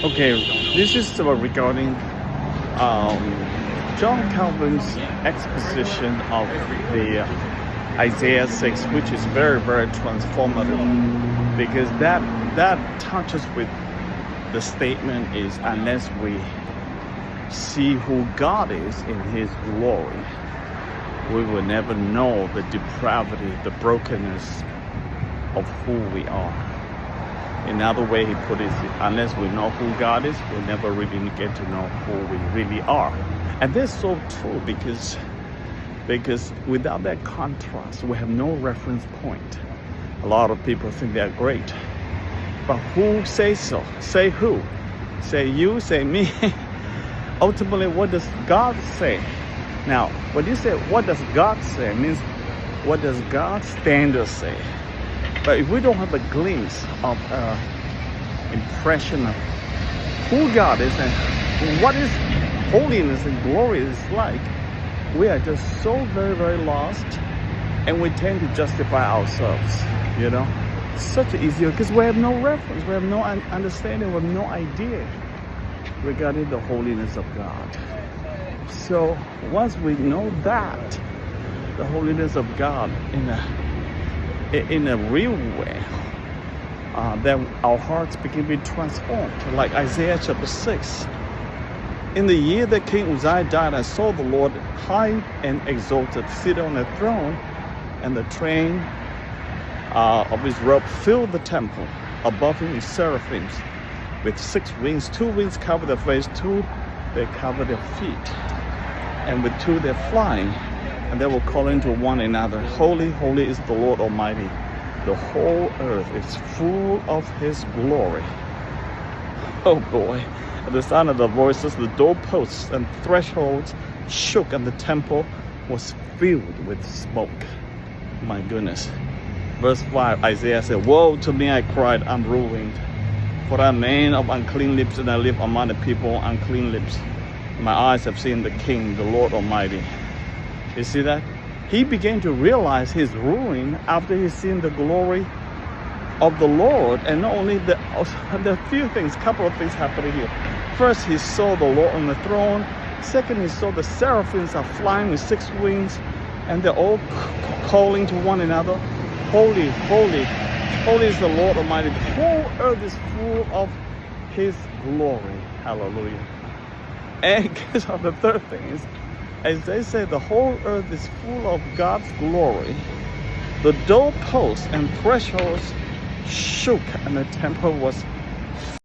Okay, this is regarding um, John Calvin's exposition of the Isaiah 6, which is very, very transformative, because that touches with the statement is, unless we see who God is in His glory, we will never know the depravity, the brokenness of who we are. Another way he put it, unless we know who God is, we'll never really get to know who we really are. And that's so true, because without that contrast, we have no reference point. A lot of people think they're great, but who says so? Say who? Say you, say me. Ultimately, what does God say? Now, when you say what does God say, it means what does God's standard say? But if we don't have a glimpse of impression of who God is and what is holiness and glory is like, we are just so very, very lost, and we tend to justify ourselves, you know. It's such easier because we have no reference, we have no understanding, we have no idea regarding the holiness of God. So once we know that, the holiness of God in a real way, then our hearts begin to be transformed. Like Isaiah chapter 6. In the year that King Uzziah died, I saw the Lord high and exalted, seated on a throne, and the train of his robe filled the temple. Above him is seraphims with 6 wings. 2 wings cover their face, 2 they cover their feet, and with 2 they're flying. And they will call into one another, Holy, holy is the Lord Almighty. The whole earth is full of His glory. Oh boy. At the sound of the voices, the doorposts and thresholds shook, and the temple was filled with smoke. My goodness. Verse 5, Isaiah said, Woe to me, I cried, I'm ruined. For I'm a man of unclean lips, and I live among the people unclean lips. My eyes have seen the King, the Lord Almighty. You see that? He began to realize his ruin after he's seen the glory of the Lord. And not only there are few things, couple of things happening here. First, he saw the Lord on the throne. Second, he saw the seraphims are flying with 6 wings, and they're all calling to one another, Holy, holy, holy is the Lord Almighty. The whole earth is full of His glory. Hallelujah. And guess what the third thing is? As they say, the whole earth is full of God's glory. The doorposts and thresholds shook, and the temple was